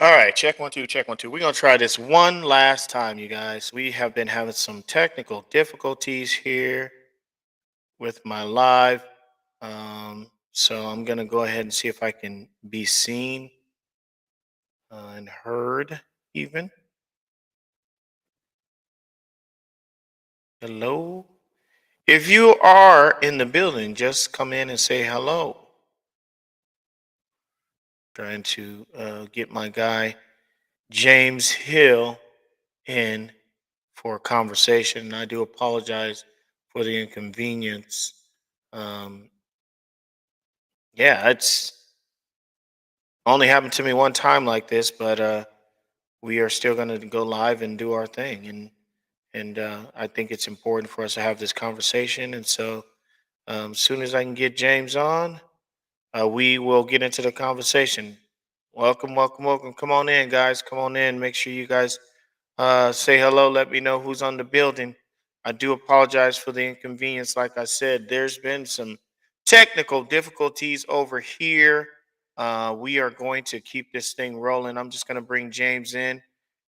All right, check one, two, check one, two. We're going to try this one last time, you guys. We have been having some technical difficulties here with my live. So I'm going to go ahead and see if I can be seen and heard even. Hello. If you are in the building, just come in and say hello. Trying to get my guy, James Hill, in for a conversation. And I do apologize for the inconvenience. Um, yeah, it's only happened to me one time like this, but we are still going to go live and do our thing. And I think it's important for us to have this conversation. And so, as soon as I can get James on, we will get into the conversation. Welcome, welcome, welcome. Come on in, guys. Come on in. Make sure you guys say hello. Let me know who's on the building. I do apologize for the inconvenience. Like I said, there's been some technical difficulties over here. We are going to keep this thing rolling. I'm just going to bring James in,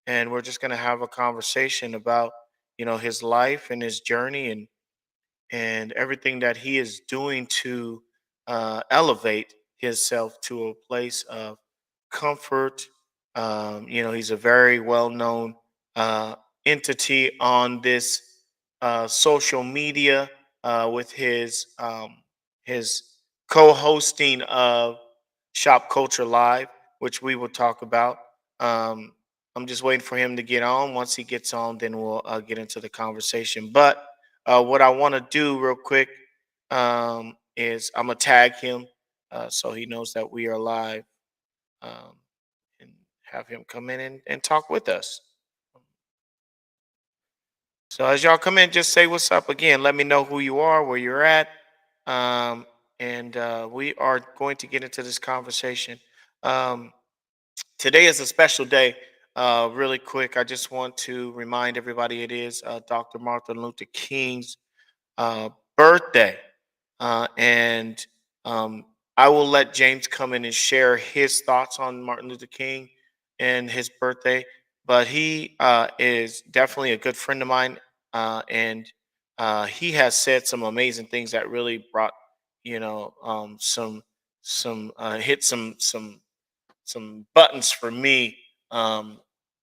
and we're just going to have a conversation about his life and his journey and everything that he is doing to elevate himself to a place of comfort. He's a very well known uh, entity on this social media with his co-hosting of Shop Culture Live, which we will talk about. Um, I'm just waiting for him to get on. Once he gets on, then we'll get into the conversation. But what I want to do real quick is I'm gonna tag him so he knows that we are live um, and have him come in and talk with us. So as y'all come in, just say what's up again. Let me know who you are, where you're at, um, and we are going to get into this conversation. Um, Today is a special day. Really quick, I just want to remind everybody it is Dr. Martin Luther King's uh, birthday. And I will let James come in and share his thoughts on Martin Luther King and his birthday. But he is definitely a good friend of mine. And he has said some amazing things that really brought, hit some buttons for me. Um,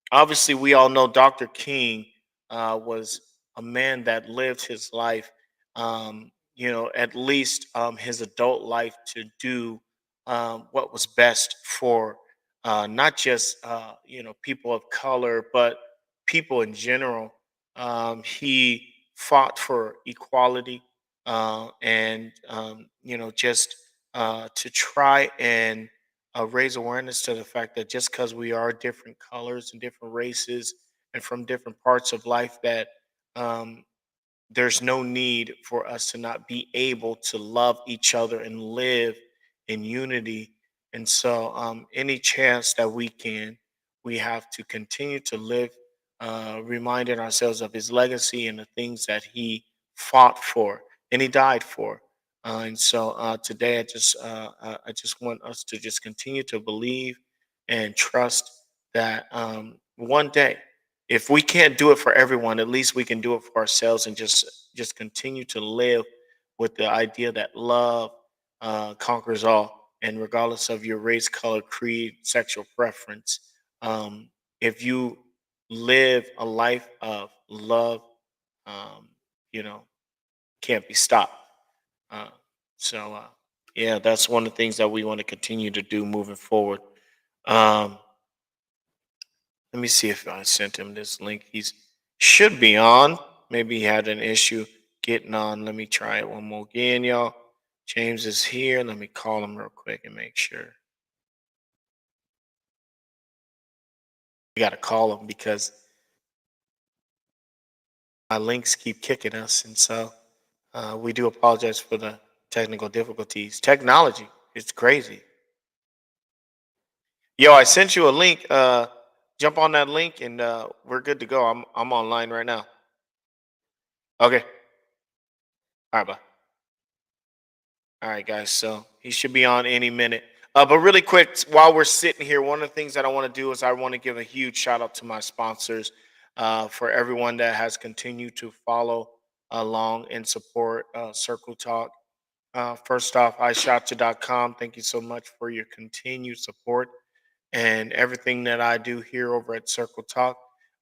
Obviously, we all know Dr. King was a man that lived his life, at least his adult life, to do what was best for not just people of color, but people in general. He fought for equality and just to try and raise awareness to the fact that just because we are different colors and different races and from different parts of life, that um, there's no need for us to not be able to love each other and live in unity. And so, any chance that we can, we have to continue to live, reminding ourselves of his legacy and the things that he fought for and he died for. And so today, I just want us to just continue to believe and trust that one day, if we can't do it for everyone, at least we can do it for ourselves and just continue to live with the idea that love conquers all, and regardless of your race, color, creed, sexual preference, um, if you live a life of love, um, you know, can't be stopped. Uh, so yeah, that's one of the things that we want to continue to do moving forward. Um, Let me see if I sent him this link. He's should be on. Maybe he had an issue getting on. Let me try it one more again, y'all. James is here. Let me call him real quick and make sure. We got to call him because my links keep kicking us. And so we do apologize for the technical difficulties. Technology, it's crazy. Yo, I sent you a link. Jump on that link and we're good to go. I'm online right now. Okay. All right, bye. All right, guys. So he should be on any minute. But really quick, while we're sitting here, one of the things that I want to do is I want to give a huge shout out to my sponsors, for everyone that has continued to follow along and support Circle Talk. First off, iShotcha.com. Thank you so much for your continued support and everything that I do here over at Circle Talk.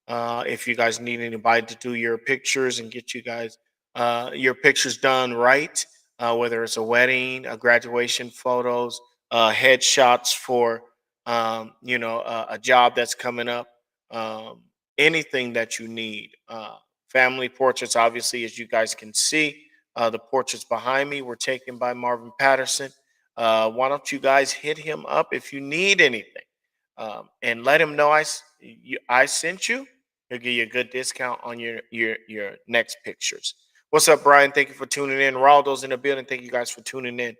If you guys need anybody to do your pictures and get you guys your pictures done right, whether it's a wedding, a graduation photos, headshots for a job that's coming up, um, anything that you need. Family portraits, obviously, as you guys can see, the portraits behind me were taken by Marvin Patterson. Why don't you guys hit him up if you need anything? And let him know I sent you. He'll give you a good discount on your next pictures. What's up, Brian? Thank you for tuning in. Raldo's in the building. Thank you guys for tuning in.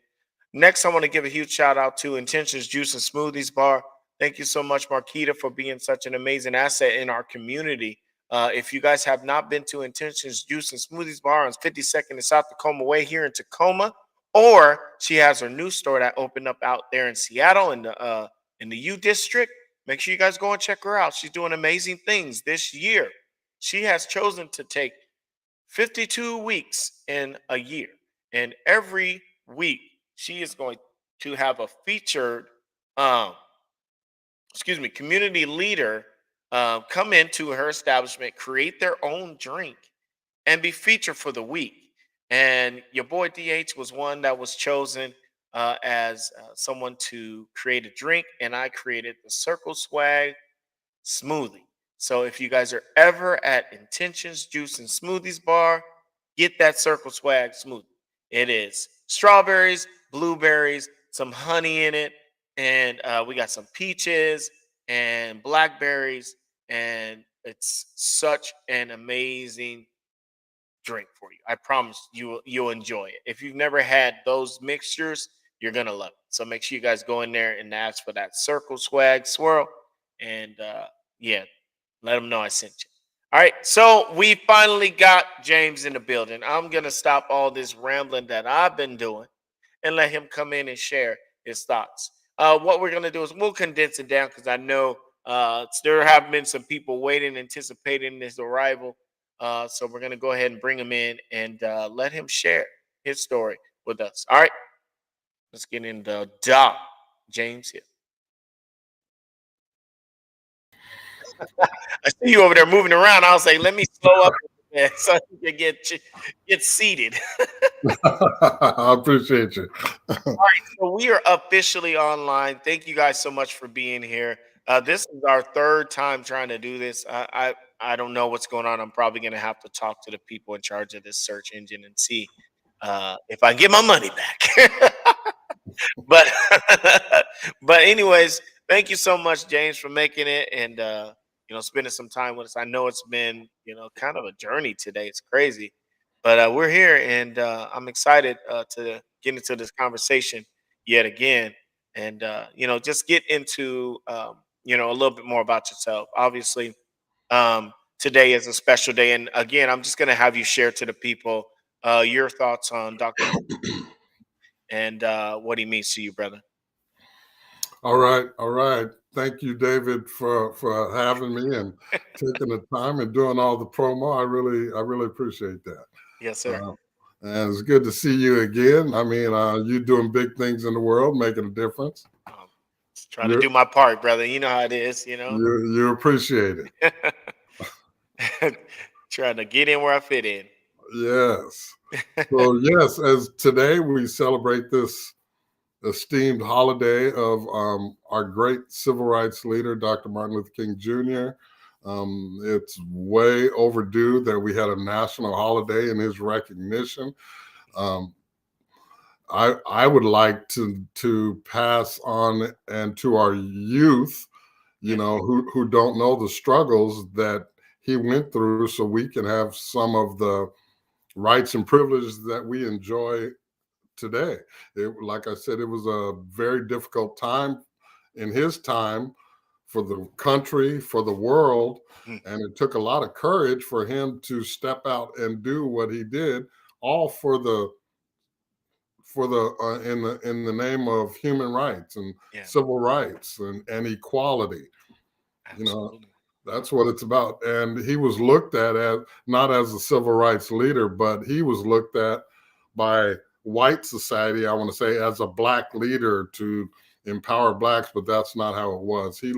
Next, I want to give a huge shout out to Intentions Juice and Smoothies Bar. Thank you so much, Marquita, for being such an amazing asset in our community. If you guys have not been to Intentions Juice and Smoothies Bar on 52nd and South Tacoma Way here in Tacoma, or she has her new store that opened up out there in Seattle in the U District. Make sure you guys go and check her out. She's doing amazing things this year. She has chosen to take 52 weeks in a year, and every week she is going to have a featured, um, community leader come into her establishment, create their own drink, and be featured for the week. And your boy DH was one that was chosen as someone to create a drink, and I created the Circle Swag smoothie. So if you guys are ever at Intentions Juice and Smoothies Bar, get that Circle Swag smoothie. It is strawberries, blueberries, some honey in it, and we got some peaches and blackberries, and it's such an amazing drink for you. I promise you'll enjoy it. If you've never had those mixtures, you're gonna love it. So make sure you guys go in there and ask for that Circle Swag swirl, and yeah, let them know I sent you. All right, so we finally got James in the building. I'm gonna stop all this rambling that I've been doing and let him come in and share his thoughts. What we're gonna do is we'll condense it down because I know there have been some people waiting, anticipating his arrival. So we're gonna go ahead and bring him in and let him share his story with us. All right, let's get into Doc James here. I see you over there moving around. I was like, let me slow up a bit so you can get seated. I appreciate you. So we are officially online. Thank you guys so much for being here. This is our third time trying to do this. I don't know what's going on. I'm probably going to have to talk to the people in charge of this search engine and see if I can get my money back. But but anyways, thank you so much, James, for making it and spending some time with us. I know it's been kind of a journey today. It's crazy, but we're here and I'm excited to get into this conversation yet again, and just get into a little bit more about yourself. Obviously, today is a special day, and again, I'm just going to have you share to the people your thoughts on Dr. and what he means to you, brother. All right, all right. Thank you, David, for having me and taking the time and doing all the promo. I really appreciate that. Yes, sir. Uh, and it's good to see you again. I mean, you doing big things in the world, making a difference. Just trying to You do my part, brother. You know how it is, you appreciate it. Trying to get in where I fit in. Yes. So yes, as today we celebrate this esteemed holiday of our great civil rights leader, Dr. Martin Luther King Jr. It's way overdue that we had a national holiday in his recognition. Um, I would like to pass on and to our youth, who don't know the struggles that he went through, so we can have some of the rights and privileges that we enjoy today. Like I said, it was a very difficult time in his time for the country, for the world, Mm. and it took a lot of courage for him to step out and do what he did, all for the in the name of human rights and Yeah, civil rights and equality. You know, absolutely. that's what it's about. And he was looked at as not as a civil rights leader, but he was looked at by white society, I want to say, as a black leader to empower blacks, but that's not how it was. He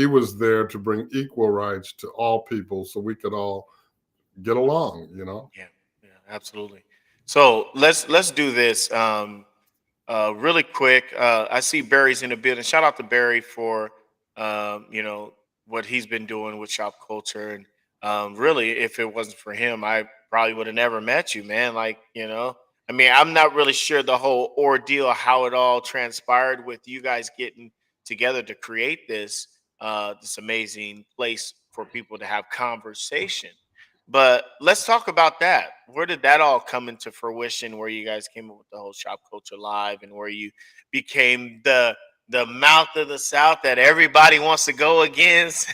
was there to bring equal rights to all people so we could all get along, you know? Yeah, yeah, absolutely. So let's do this really quick. I see Barry's in the building. Shout out to Barry for you know what he's been doing with shop culture, and really, if it wasn't for him, I probably would have never met you, man. Like I mean, I'm not really sure the whole ordeal, how it all transpired with you guys getting together to create this amazing place for people to have conversation. But let's talk about that. Where did that all come into fruition? Where you guys came up with the whole Shop Culture Live, and where you became the mouth of the South that everybody wants to go against.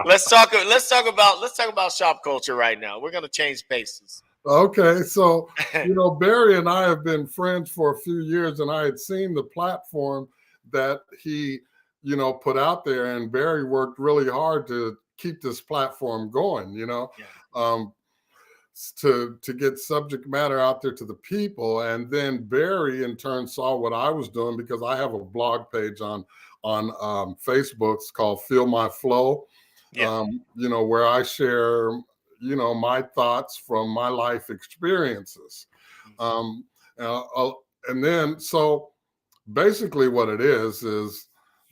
Let's talk about shop culture right now. We're gonna change paces. Okay, so Barry and I have been friends for a few years, and I had seen the platform that he, put out there, and Barry worked really hard to keep this platform going. Yeah. Um, to get subject matter out there to the people, and then Barry in turn saw what I was doing because I have a blog page on Facebook. It's called Feel My Flow. Yeah. Where I share my thoughts from my life experiences. Mhm. Um, and then, so basically, what it is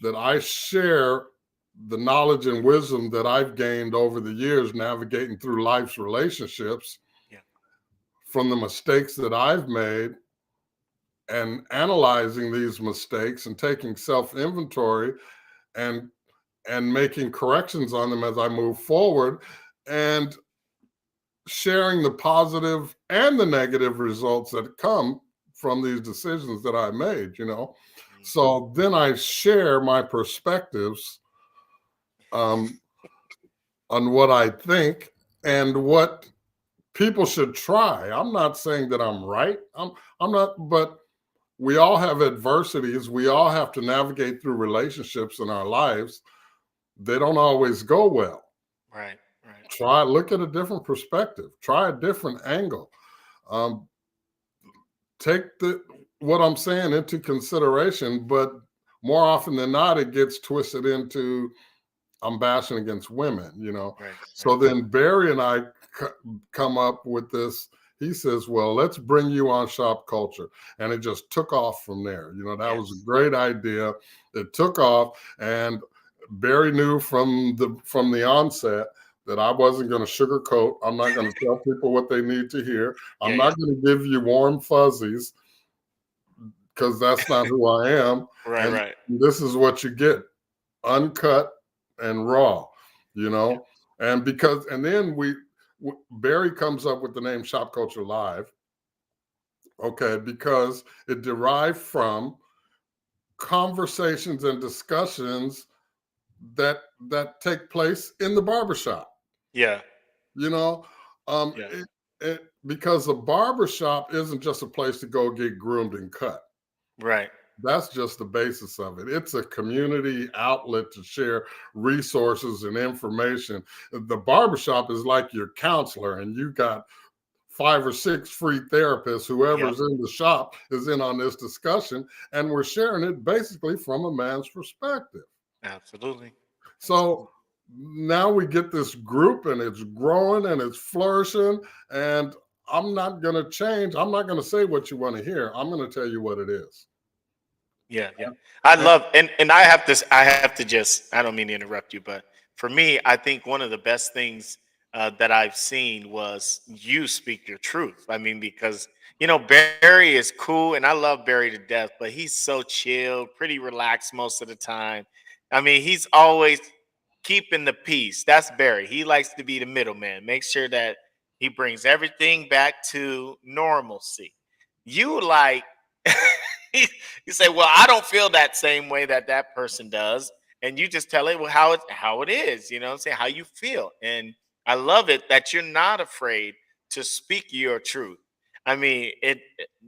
that I share the knowledge and wisdom that I've gained over the years navigating through life's relationships Yeah. from the mistakes that I've made and analyzing these mistakes and taking self inventory and making corrections on them as I move forward, and sharing the positive and the negative results that come from these decisions that I made. Mhm. So then I share my perspectives um, on what I think and what people should try. I'm not saying that I'm right. I'm not, but we all have adversities. We all have to navigate through relationships in our lives. They don't always go well. Right. Right. Look at a different perspective, try a different angle. Um, take what I'm saying into consideration, but more often than not, it gets twisted into I'm bashing against women. Right. So then Barry and I come up with this. He says, well, let's bring you on Shop Culture. And it just took off from there. That was a Yes. great idea. It took off. And Barry knew from the onset that I wasn't going to sugarcoat. I'm not going to tell people what they need to hear. Yeah. I'm Yeah. not going to give you warm fuzzies because that's not who I am. Right. And Right. this is what you get, uncut and raw, you know. And then Barry comes up with the name Shop Culture Live, okay, because it derived from conversations and discussions that take place in the barbershop, Yeah. you know. um Yeah. because the barbershop isn't just a place to go get groomed and cut. Right. That's just the basis of it. It's a community outlet to share resources and information. The barbershop is like your counselor, and you got 5 or 6 free therapists. Yep. Whoever's in the shop is in on this discussion, and we're sharing it basically from a man's perspective. Absolutely. So Absolutely. now we get this group, and it's growing and it's flourishing. And I'm not going to change. I'm not going to say what you want to hear. I'm going to tell you what it is. Yeah, yeah. I And love and I have to just I don't mean to interrupt you, but for me, I think one of the best things that I've seen was you speak your truth. I mean, because Barry is cool and I love Barry to death, but he's so chill, pretty relaxed most of the time. I mean, he's always keeping the peace. That's Barry. He likes to be the middleman, make sure that he brings everything back to normalcy. You like you say, "Well, I don't feel that same way that that person does," and you just tell it how it is. You know, what I'm saying how you feel, and I love it that you're not afraid to speak your truth. I mean,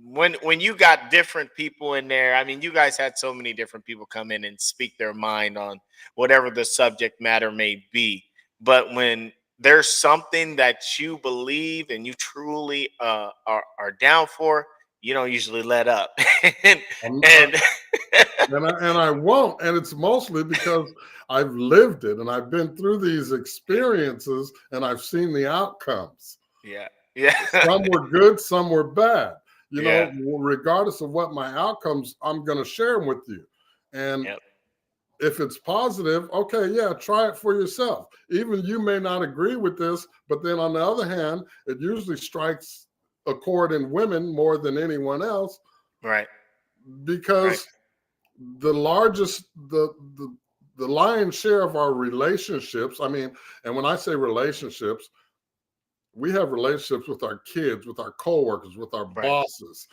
when you got different people in there. I mean, you guys had so many different people come in and speak their mind on whatever the subject matter may be. But when there's something that you believe and you truly are down for, you don't usually let up. and I'm, I, and and I won't. And it's mostly because I've lived it and I've been through these yeah, experiences and I've seen the outcomes. yeah, yeah, Some were good, some were bad. You yeah, know, regardless of what my outcomes, I'm going to share them with you. And yep, if it's positive, okay, yeah, try it for yourself. Even you may not agree with this, but then on the other hand, it usually strikes a chord in women more than anyone else right, right, because the largest, the lion's share of our relationships, I mean, and when I say relationships, we have relationships with our kids, with our coworkers, with our right. bosses.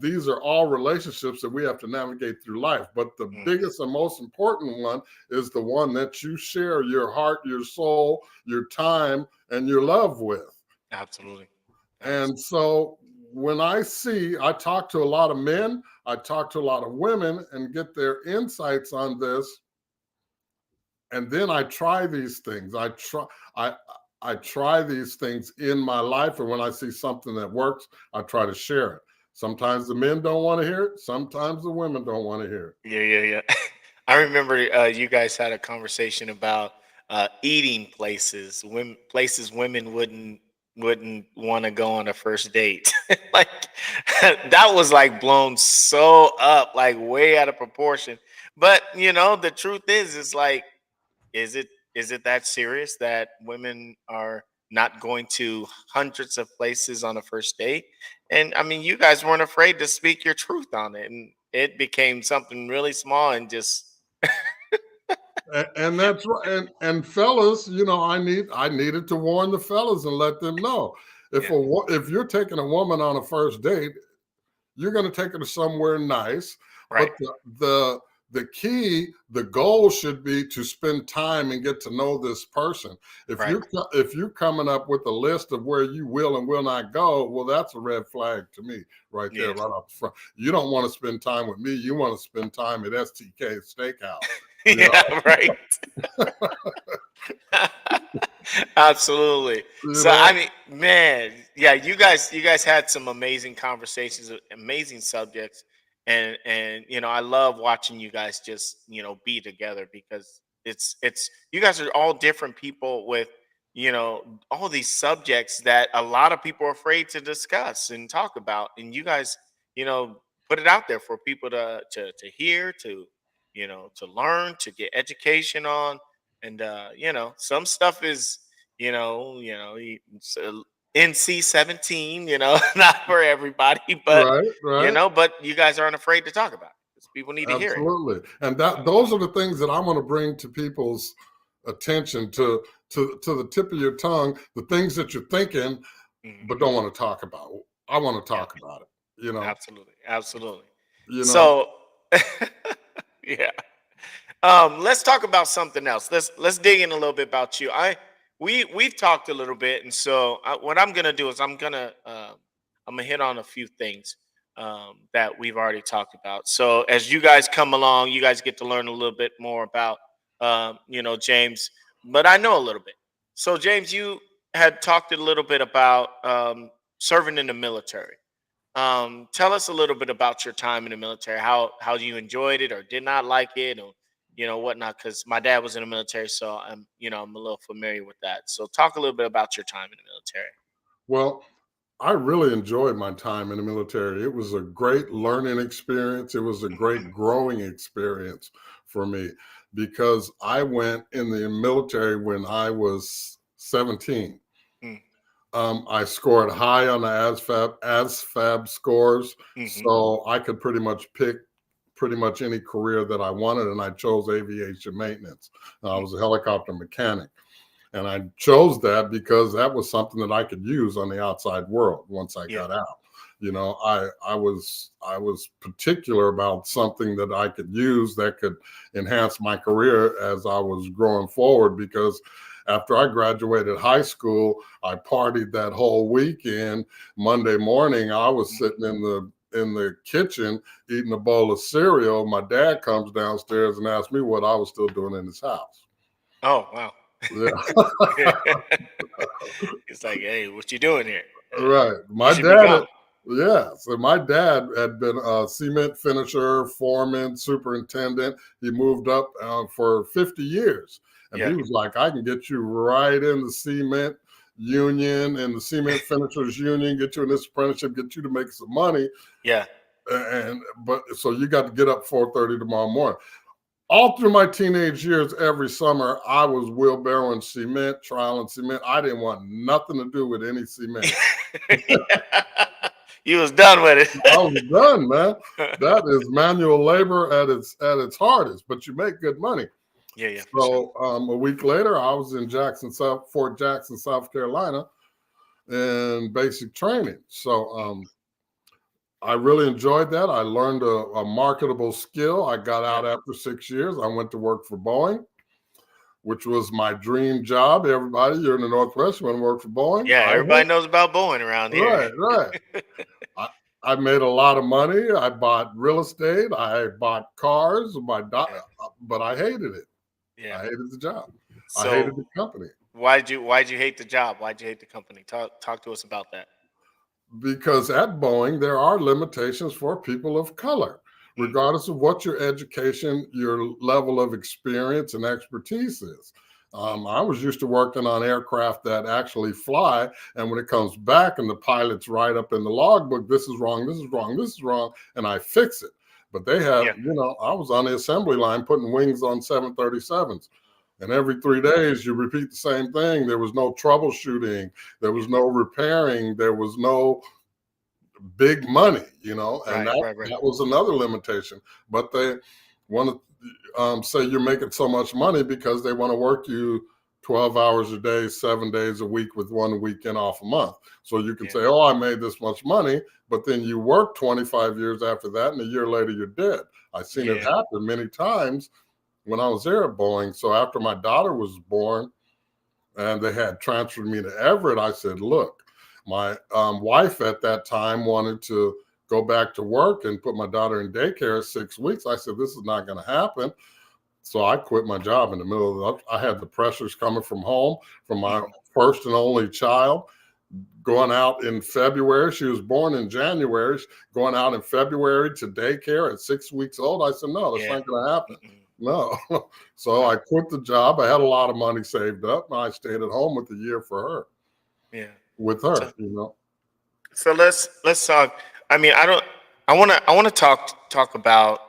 These are all relationships that we have to navigate through life. But the Mhm. biggest and most important one is the one that you share your heart, your soul, your time, and your love with. Absolutely, And absolutely. so when I talk to a lot of men, I talk to a lot of women and get their insights on this, and then I try these things. I I try these things in my life, and when I see something that works, I try to share it. Sometimes the men don't want to hear it. Sometimes the women don't want to hear Yeah, yeah, yeah. I remember you guys had a conversation about eating places, places women wouldn't want to go on a first date. Like that was like blown so up, like way out of proportion. But the truth is, it's like, is it that serious that women are not going to hundreds of places on a first date? And I mean, you guys weren't afraid to speak your truth on it, and it became something really small and just it. And that's right. And fellas, you know, I needed to warn the fellas and let them know yeah, if you're taking a woman on a first date, you're going to take her to somewhere nice, right, but the key, the goal should be to spend time and get to know this person. right, If you're coming up with a list of where you will and will not go, well, that's a red flag to me right there, yeah, right up front. You don't want to spend time with me. You want to spend time at STK Steakhouse. You yeah, right. Absolutely. you So I know. mean, man, yeah, you guys had some amazing conversations, amazing subjects, and I love watching you guys just be together because it's you guys are all different people with all these subjects that a lot of people are afraid to discuss and talk about, and you guys you know put it out there for people to hear, to learn, to get education on. And some stuff is NC 17, not for everybody, but Right, right. but you guys aren't afraid to talk about it because people need to hear it. Absolutely. And that those are the things that I want to bring to people's attention, to the tip of your tongue, the things that you're thinking but Mhm. don't want to talk about. I want to Yeah, talk about it, you know. absolutely, absolutely. You know. So, yeah. Let's talk about something else. Let's dig in a little bit about you. We've talked a little bit, and so what I'm gonna do is I'm gonna hit on a few things that we've already talked about. So as you guys come along, you guys get to learn a little bit more about James, but I know a little bit. So James, you had talked a little bit about serving in the military. Tell us a little bit about your time in the military. How you enjoyed it or did not like it, or whatnot. Because my dad was in the military, so I'm a little familiar with that. So talk a little bit about your time in the military. Well, I really enjoyed my time in the military. It was a great learning experience. It was a great growing experience for me because I went in the military when I was 17. Mm, I scored high on the ASFAB scores, mhm. so I could pretty much pick pretty much any career that I wanted, and I chose aviation maintenance. I Mm, was a helicopter mechanic, and I chose that because that was something that I could use on the outside world once I yeah, got out. You know, I was particular about something that I could use that could enhance my career as I was growing forward because After I graduated high school, I partied that whole weekend. Monday morning, I was sitting in the kitchen eating a bowl of cereal. My dad comes downstairs and asks me what I was still doing in his house. Oh, wow. Yeah, It's like, hey, what you doing here? right. You My should be dad, gone. yeah. So my dad had been a cement finisher, foreman, superintendent. He moved up for 50 years. And he Yeah. was like, I can get you right in the cement union and the cement finishers union, get you in this apprenticeship, get you to make some money. Yeah. But so you got to get up 4:30 tomorrow morning. All through my teenage years, every summer, I was wheelbarrowing cement, trialing cement. I didn't want nothing to do with any cement. You was done with I was done, man. it. That is manual labor at its hardest, but you make good money. Yeah, yeah, for sure. So a week later, I was in Fort Jackson, South Carolina, in basic training. So I really enjoyed that. I learned a marketable skill. I got out Yeah. after 6 years. I went to work for Boeing, which was my dream job. Everybody, you're in the Northwest, you want to work for Boeing? Yeah, everybody knows about Boeing around here. Right, right. I, I made a lot of money. I bought real estate. I bought cars. Yeah. But I hated it. I Yeah. hated the job. I hated So the company why'd you hate the job? Why'd you hate the company? Talk to us about that. because at Boeing, there are limitations for people of color, Mm. regardless of what your education, your level of experience and expertise is. I was used to working on aircraft that actually fly, and when it comes back and the pilots write up in the logbook, this is wrong, this is wrong, this is wrong, and I fix it. But they have, Yeah. I was on the assembly line putting wings on 737s. And every 3 days, you repeat the same thing. There was no troubleshooting. There was no repairing. There was no big money, and Right, that, right, right. that was another limitation. But they want to say you're making so much money because they want to work you 12 hours a day, 7 days a week with 1 weekend off a month. So you can Yeah. say, oh, I made this much money, but then you work 25 years after that, and a year later you're dead. I've seen it Yeah. happen many times when I was there at Boeing. So after my daughter was born and they had transferred me to Everett, I said, look, my wife at that time wanted to go back to work and put my daughter in daycare 6 weeks. I said, this is not going to happen. So I quit my job in the middle of I had the pressures coming from home from my first and only child. Going out in February. She was born in January. Going out in February to daycare at 6 weeks old. I said, no, that's Yeah. not going to happen. Mm-mm. No. So I quit the job. I had a lot of money saved up, and I stayed at home with the year for her, Yeah. with So, her. so let's talk. I mean, I wanna talk about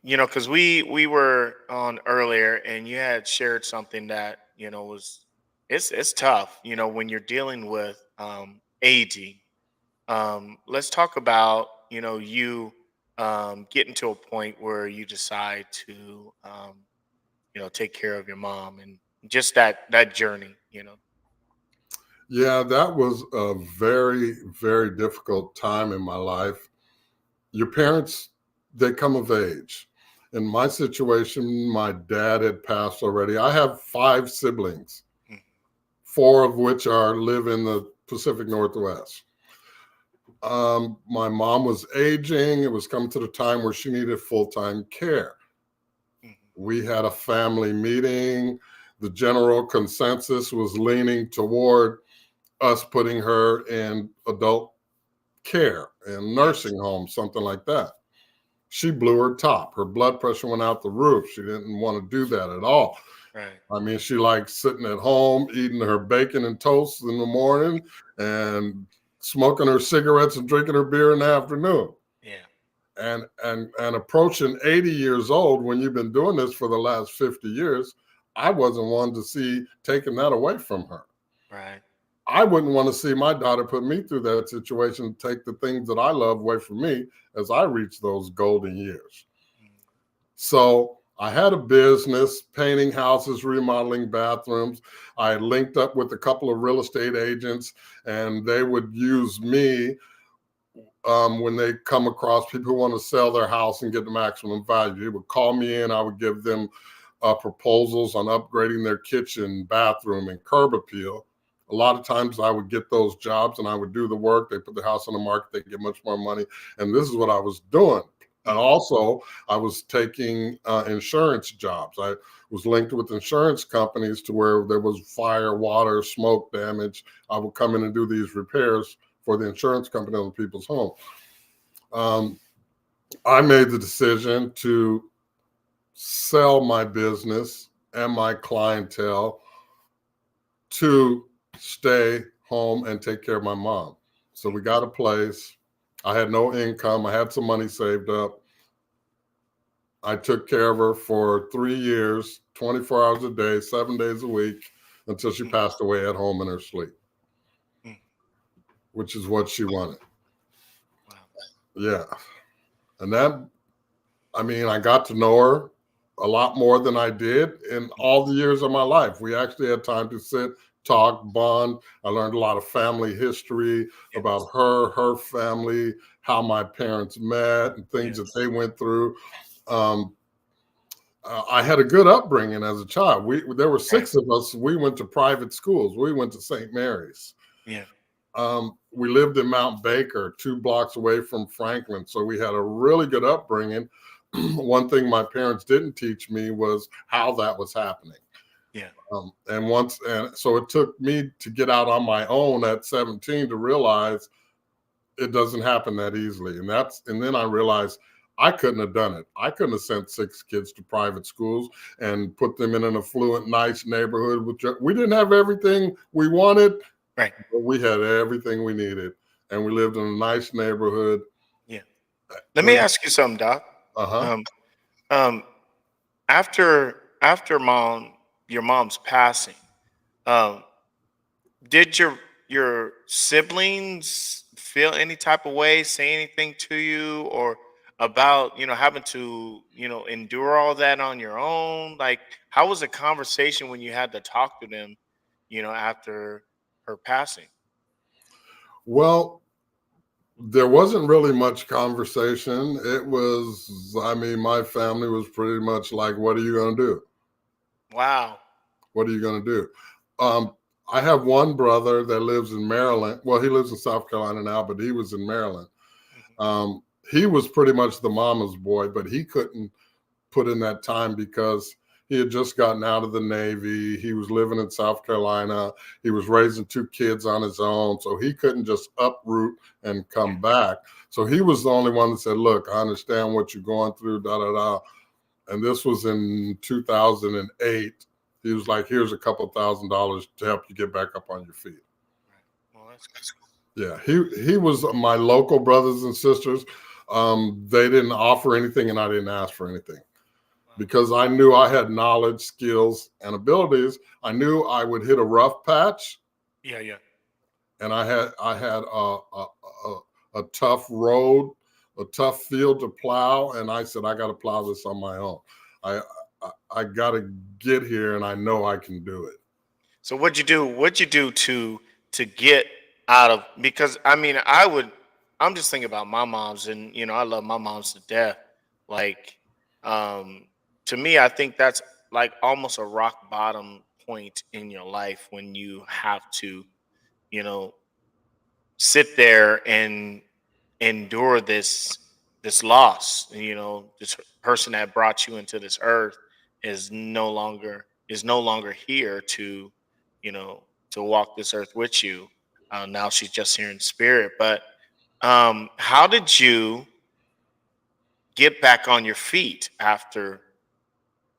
because we were on earlier and you had shared something that was it's tough when you're dealing with aging. Let's talk about you getting to a point where you decide to take care of your mom and just that journey. Yeah, that was a very, very difficult time in my life. Your parents, they come of age. In my situation, my dad had passed already. I have 5 siblings, Mm. 4 of which live in the Pacific Northwest. My mom was aging. It was coming to the time where she needed full-time care. Mhm. We had a family meeting. The general consensus was leaning toward us putting her in adult care and Yes. nursing home, something like that. She blew her top. Her blood pressure went out the roof. She didn't want to do that at all. Right. I mean, she liked sitting at home, eating her bacon and toast in the morning and smoking her cigarettes and drinking her beer in the afternoon. Yeah. And approaching 80 years old, when you've been doing this for the last 50 years, I wasn't one to see taking that away from her. Right. I wouldn't want to see my daughter put me through that situation, take the things that I love away from me as I reach those golden years. Mm. So I had a business, painting houses, remodeling bathrooms. I linked up with a couple of real estate agents, and they would use me when they come across people who want to sell their house and get the maximum value. They would call me in. I would give them proposals on upgrading their kitchen, bathroom, and curb appeal. A lot of times I would get those jobs and I would do the work. They put the house on the market, they get much more money. And this is what I was doing. And also, I was taking insurance jobs. I was linked with insurance companies to where there was fire, water, smoke damage. I would come in and do these repairs for the insurance company on people's home. I made the decision to sell my business and my clientele to stay home and take care of my mom. So we got a place. I had no income. I had some money saved up. I took care of her for 3 years, 24 hours a day, 7 days a week, until she passed away at home in her sleep, which is what she wanted. Wow. Yeah. And that, I mean, I got to know her a lot more than I did in all the years of my life. We actually had time to sit, talk, bond. I learned a lot of family history about her family, how my parents met, and things that they went through. I had a good upbringing as a child. There were 6 of us. We went to private schools. We went to St. Mary's. Yeah. We lived in Mount Baker, 2 blocks away from Franklin. So we had a really good upbringing. One thing my parents didn't teach me was how that was happening. Yeah. And so it took me to get out on my own at 17 to realize it doesn't happen that easily. And then I realized I couldn't have done it. I couldn't have sent 6 kids to private schools and put them in an affluent, nice neighborhood. We didn't have everything we wanted, right? But we had everything we needed, and we lived in a nice neighborhood. Yeah. Let me ask you something, Doc. After your mom's passing, did your siblings feel any type of way, say anything to you, or about having to endure all that on your own? Like, how was the conversation when you had to talk to them, after her passing? Well, there wasn't really much conversation. It was, I mean, my family was pretty much like, what are you going to do? Wow. What are you going to do? I have one brother that lives in Maryland. Well, he lives in South Carolina now, but he was in Maryland. He was pretty much the mama's boy, but he couldn't put in that time because he had just gotten out of the Navy. He was living in South Carolina. He was raising 2 kids on his own. So he couldn't just uproot and come back. So he was the only one that said, look, I understand what you're going through, da, da, da. And this was in 2008. He was like, here's a couple $1,000 to help you get back up on your feet. Well, that's cool. Yeah, he was my local brothers and sisters. They didn't offer anything and I didn't ask for anything. Because I knew I had knowledge, skills, and abilities. I knew I would hit a rough patch. Yeah. And I had a tough road, a tough field to plow, and I said I got to plow this on my own. I got to get here, and I know I can do it. So what'd you do? What'd you do to get out of? Because I mean, I'm just thinking about my moms, and I love my moms to death. Like, to me, I think that's like almost a rock bottom point in your life when you have to, sit there and endure this loss. This person that brought you into this earth is no longer here to, to walk this earth with you. Now she's just here in spirit. But how did you get back on your feet after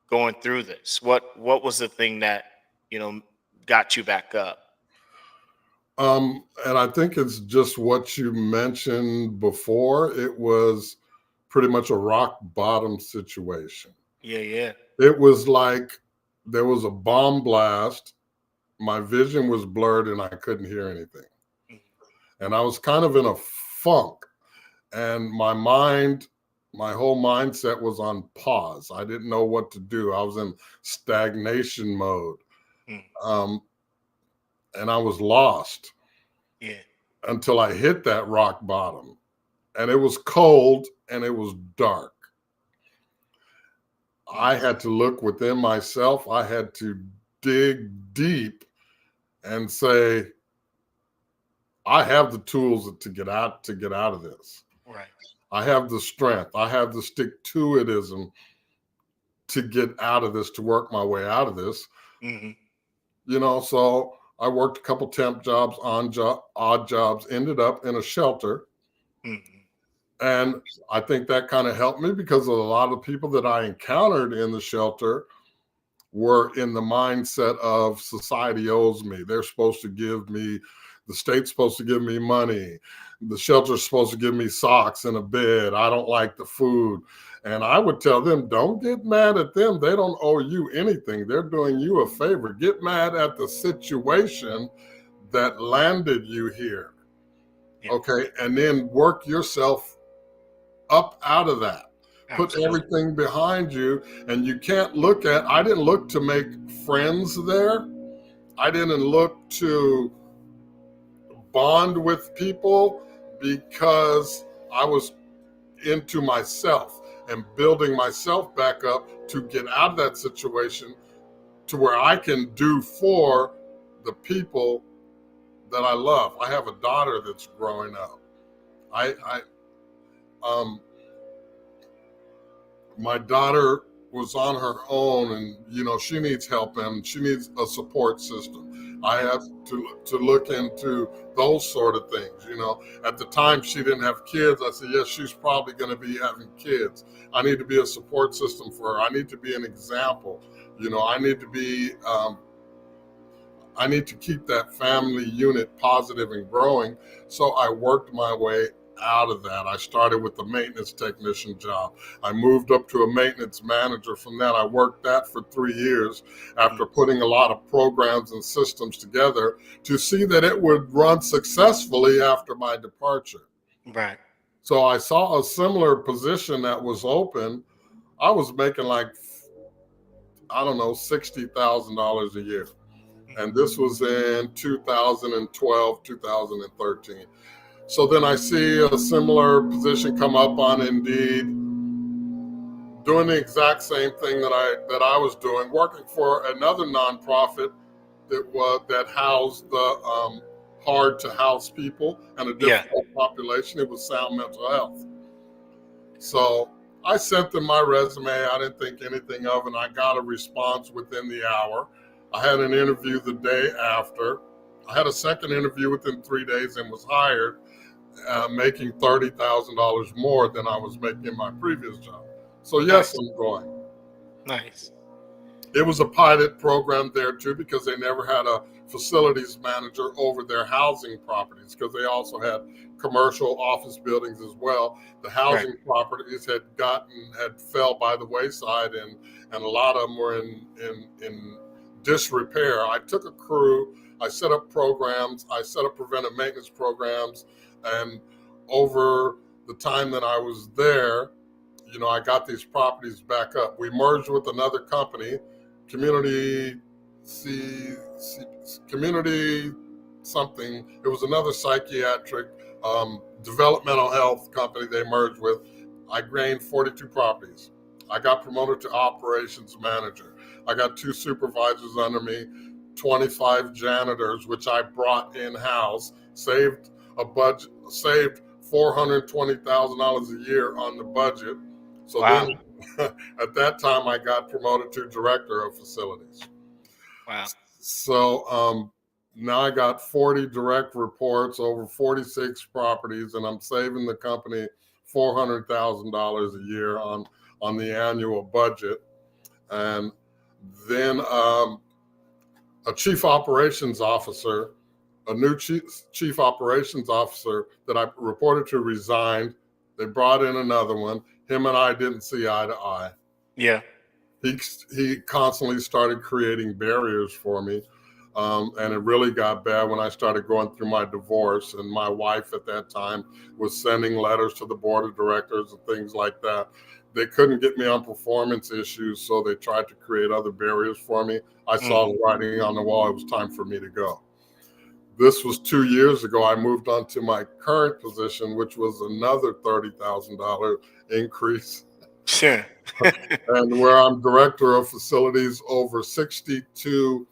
going through this? What was the thing that got you back up? And I think it's just what you mentioned before. It was pretty much a rock bottom situation. Yeah. It was like there was a bomb blast. My vision was blurred and I couldn't hear anything. And I was kind of in a funk. And my whole mindset was on pause. I didn't know what to do. I was in stagnation mode. And I was lost. Yeah. Until I hit that rock bottom. And it was cold and it was dark. I had to look within myself. I had to dig deep and say, I have the tools to get out of this. Right. I have the strength. I have the stick-to-itism to get out of this, to work my way out of this. Mm-hmm. So I worked a couple temp jobs, odd jobs, ended up in a shelter. Mm-hmm. And I think that kind of helped me because a lot of people that I encountered in the shelter were in the mindset of society owes me. They're supposed to give me, the state's supposed to give me money. The shelter's supposed to give me socks and a bed. I don't like the food. And I would tell them, don't get mad at them. They don't owe you anything. They're doing you a favor. Get mad at the situation that landed you here. Yeah. Okay. And then work yourself up out of that. Put Absolutely. everything behind you. And you can't I didn't look to make friends there. I didn't look to bond with people because I was into myself and building myself back up to get out of that situation to where I can do for the people that I love. I have a daughter that's growing up. My daughter was on her own, and she needs help and she needs a support system. I have to look into those sort of things. At the time she didn't have kids. I said, yes, she's probably going to be having kids. I need to be a support system for her. I need to be an example. I need to be I need to keep that family unit positive and growing. So I worked my way out of that. I started with the maintenance technician job. I moved up to a maintenance manager. From that, I worked that for 3 years after putting a lot of programs and systems together to see that it would run successfully after my departure. Right. So I saw a similar position that was open. I was making $60,000 a year. And this was in 2012, 2013. So then I see a similar position come up on Indeed, doing the exact same thing that I was doing, working for another nonprofit that housed the hard to house people and a difficult population. It was Sound Mental Health. So I sent them my resume. I didn't think anything of it. And I got a response within the hour. I had an interview the day after. I had a second interview within 3 days and was hired, making $30,000 more than I was making in my previous job. So yes, I'm going. Nice. It was a pilot program there too, because they never had a facilities manager over their housing properties, because they also had commercial office buildings as well. The housing properties had fell by the wayside, and a lot of them were in disrepair. I took a crew, I set up programs, I set up preventive maintenance programs, and over the time that I was there, I got these properties back up. We merged with another company, community something. It was another psychiatric developmental health company they merged with. I gained 42 properties. I got promoted to operations manager. I got 2 supervisors under me, 25 janitors, which I brought in-house, saved $420,000 a year on the budget. So then at that time, I got promoted to director of facilities. Wow. So now I got 40 direct reports over 46 properties, and I'm saving the company $400,000 a year on the annual budget. And then a chief operations officer, a new chief operations officer that I reported to resigned. They brought in another one. Him and I didn't see eye to eye. Yeah. He constantly started creating barriers for me. And it really got bad when I started going through my divorce, and my wife at that time was sending letters to the board of directors and things like that. They couldn't get me on performance issues, so they tried to create other barriers for me. I saw the writing on the wall. It was time for me to go. This was 2 years ago. I moved on to my current position, which was another $30,000 increase. Sure. and where I'm director of facilities over 62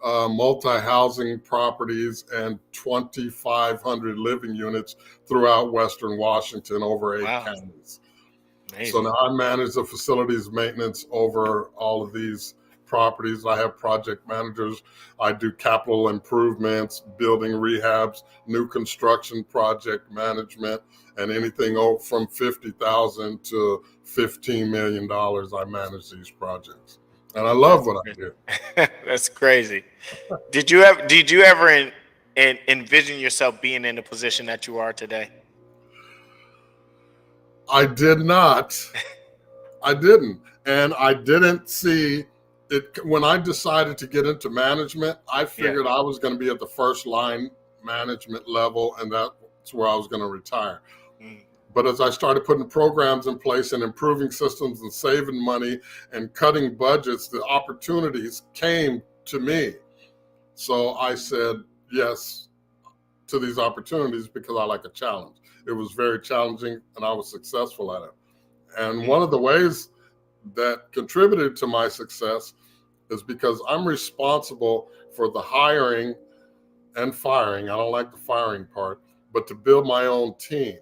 multi-housing properties and 2,500 living units throughout Western Washington over 8 Wow. counties. So Amazing. now I manage the facilities maintenance over all of these properties. I have project managers. I do capital improvements, building rehabs, new construction project management, and anything from $50,000 to $15 million. I manage these projects, and I love what I do. That's crazy. Did you ever envision yourself being in the position that you are today? I did not. I didn't. And I didn't see it when I decided to get into management. I figured I was going to be at the first line management level, and that's where I was going to retire. Mm. But as I started putting programs in place and improving systems and saving money and cutting budgets, the opportunities came to me. So I said yes to these opportunities because I like a challenge. It was very challenging, and I was successful at it. And one of the ways that contributed to my success is because I'm responsible for the hiring and firing. I don't like the firing part, but to build my own team.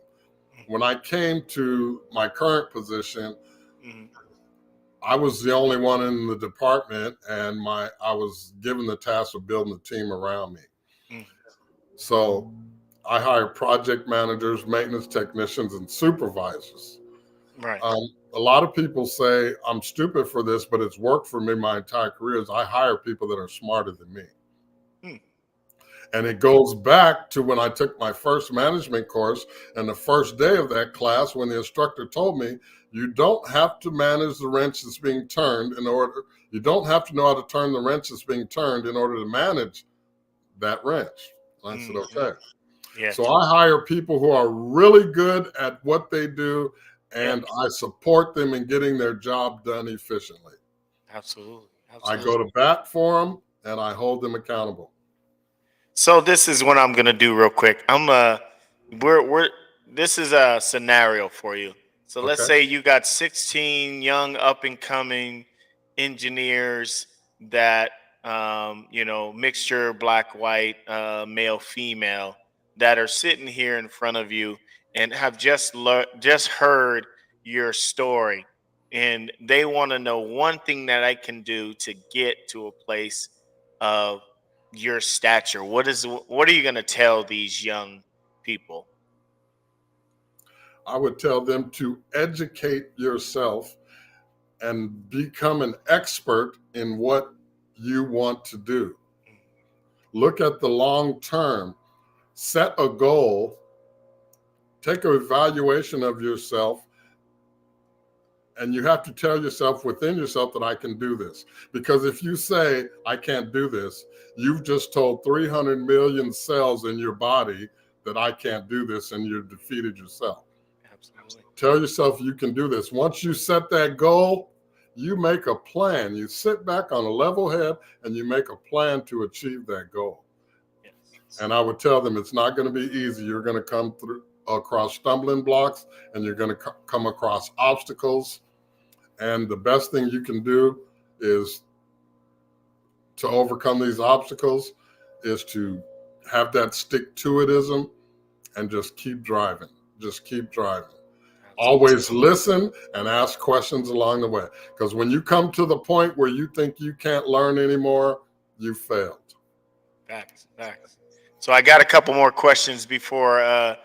When I came to my current position, I was the only one in the department, and I was given the task of building the team around me. Mm. So I hired project managers, maintenance technicians, and supervisors. Right. A lot of people say I'm stupid for this, but it's worked for me my entire career. Is I hire people that are smarter than me. And it goes back to when I took my first management course, and the first day of that class, when the instructor told me, you don't have to manage the wrench that's being turned you don't have to know how to turn the wrench that's being turned in order to manage that wrench. And I said, okay. Yeah. So I hire people who are really good at what they do, and I support them in getting their job done efficiently. Absolutely. I go to bat for them, and I hold them accountable. So this is what I'm gonna do real quick. This is a scenario for you. So let's Okay. say you got 16 young up and coming engineers that mixture black white, male female, that are sitting here in front of you and have just heard your story, and they want to know one thing that I can do to get to a place of your stature. What are you going to tell these young people? I would tell them to educate yourself and become an expert in what you want to do. Look at the long term, set a goal, take an evaluation of yourself, and you have to tell yourself within yourself that I can do this. Because if you say, I can't do this, you've just told 300 million cells in your body that I can't do this, and you've defeated yourself. Absolutely. Tell yourself you can do this. Once you set that goal, you make a plan. You sit back on a level head and you make a plan to achieve that goal. Yes. And I would tell them it's not going to be easy. You're going to come across stumbling blocks, and you're going to come across obstacles. And the best thing you can do is to overcome these obstacles is to have that stick-to-itism and just keep driving. Just keep driving. Always listen and ask questions along the way. Because when you come to the point where you think you can't learn anymore, you failed. Facts. So I got a couple more questions before I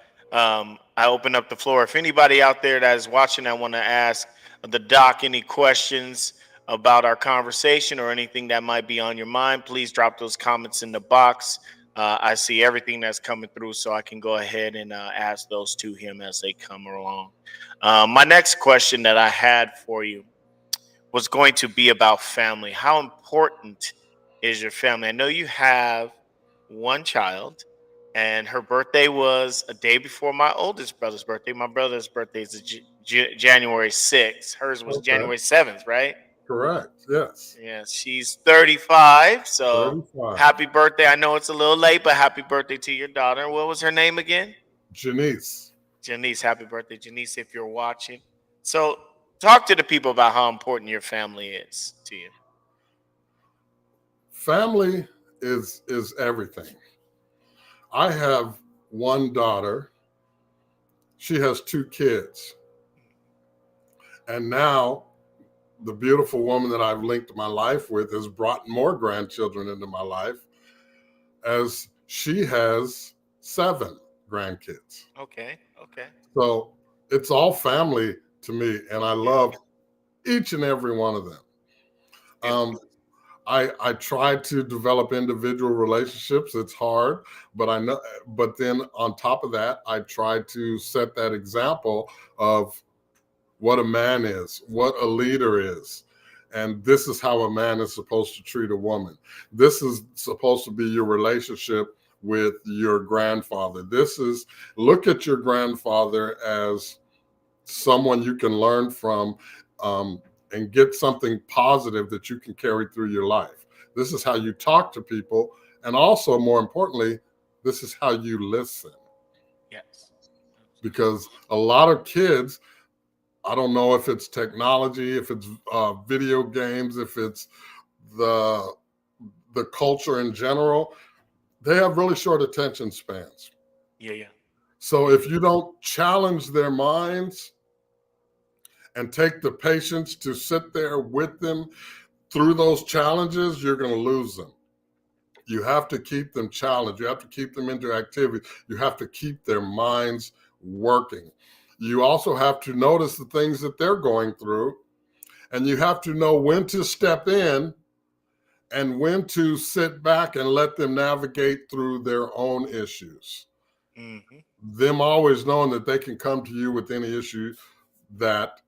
open up the floor. If anybody out there that is watching, I want to ask the doc any questions about our conversation or anything that might be on your mind, please drop those comments in the box. I see everything that's coming through, so I can go ahead and ask those to him as they come along. My next question that I had for you was going to be about family. How important is your family? I know you have one child, and her birthday was a day before my oldest brother's birthday. My brother's birthday is January 6th. Hers was January 7th, right? Correct. Yes. Yes, she's 35. So 35. happy birthday. I know it's a little late, but happy birthday to your daughter. What was her name again? Janice. Janice. Happy birthday, Janice, if you're watching. So Talk to the people about how important your family is to you. Family is everything. I have one daughter. She has two kids. And now the beautiful woman that I've linked my life with has brought more grandchildren into my life, as she has 7 grandkids. Okay. Okay. So it's all family to me, and I love each and every one of them. Beautiful. I try to develop individual relationships. It's hard, but I know. But then on top of that, I try to set that example of what a man is, what a leader is. And this is how a man is supposed to treat a woman. This is supposed to be your relationship with your grandfather. Look at your grandfather as someone you can learn from, and get something positive that you can carry through your life. This is how you talk to people. And also, more importantly, this is how you listen. Yes. Because a lot of kids, I don't know if it's technology, if it's video games, if it's the culture in general, they have really short attention spans. Yeah. Yeah. So if you don't challenge their minds and take the patience to sit there with them through those challenges, you're going to lose them. You have to keep them challenged. You have to keep them into activity. You have to keep their minds working. You also have to notice the things that they're going through, and you have to know when to step in and when to sit back and let them navigate through their own issues. Mm-hmm. Them always knowing that they can come to you with any issue, that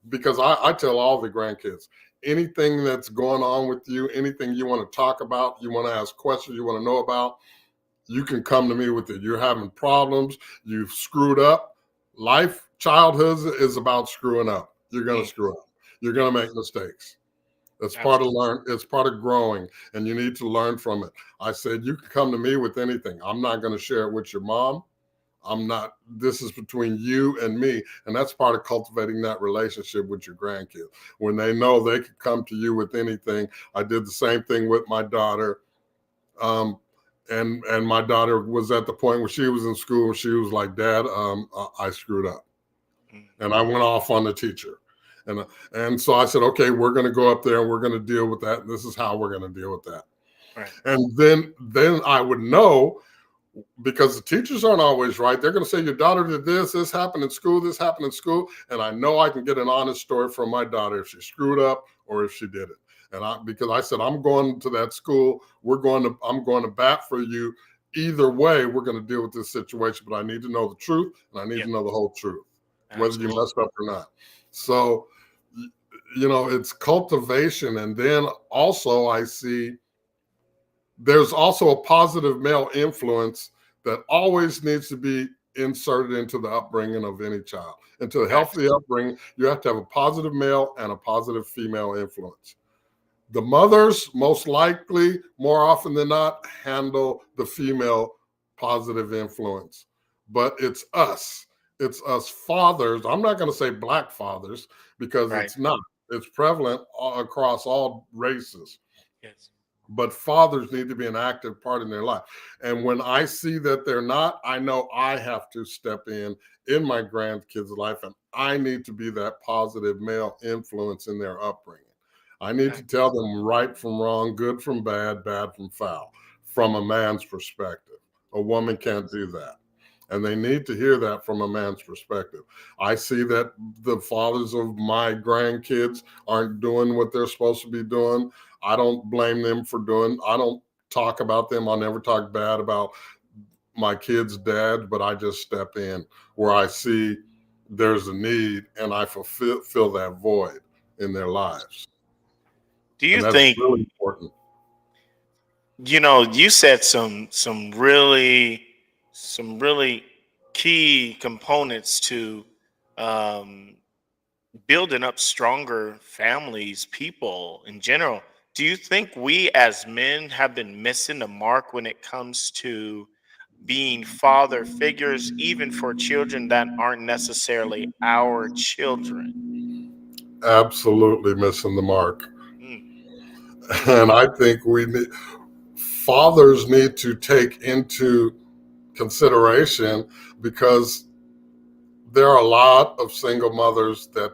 because I tell all the grandkids, anything that's going on with you, anything you want to talk about, you want to ask questions, you want to know about, you can come to me with it. You're having problems, you've screwed up. Life, childhood is about screwing up. You're going to screw up. You're going to make mistakes. It's part of it's part of growing, and you need to learn from it. I said, you can come to me with anything. I'm not going to share it with your mom. I'm not, this is between you and me. And that's part of cultivating that relationship with your grandkids. When they know they can come to you with anything. I did the same thing with my daughter. And my daughter was at the point where she was in school, she was like, Dad, I screwed up. And I went off on the teacher. And so I said, okay, we're going to go up there and we're going to deal with that. And this is how we're going to deal with that. Right. And then I would know, because the teachers aren't always right. They're going to say, your daughter did this happened in school, this happened in school. And I know I can get an honest story from my daughter if she screwed up or if she did it. And because I said, I'm going to that school, I'm going to bat for you. Either way, we're going to deal with this situation, but I need to know the truth, and I need to know the whole truth, whether you messed up or not. So, it's cultivation. And then also I see there's also a positive male influence that always needs to be inserted into the upbringing of any child. Into a healthy upbringing, you have to have a positive male and a positive female influence. The mothers, most likely, more often than not, handle the female positive influence. But it's us. It's us fathers. I'm not going to say black fathers, because it's not. It's prevalent across all races. Yes. But fathers need to be an active part in their life. And when I see that they're not, I know I have to step in my grandkids' life, and I need to be that positive male influence in their upbringing. I need to tell them right from wrong, good from bad, bad from foul, from a man's perspective. A woman can't do that. And they need to hear that from a man's perspective. I see that the fathers of my grandkids aren't doing what they're supposed to be doing. I don't blame them for I don't talk about them. I'll never talk bad about my kid's dad, but I just step in where I see there's a need, and I fill that void in their lives. Do you think, really important? You said some really key components to um, building up stronger families, people in general. Do you think we as men have been missing the mark when it comes to being father figures, even for children that aren't necessarily our children? absolutely missing the mark. Mm, And I think fathers need to take into consideration, because there are a lot of single mothers that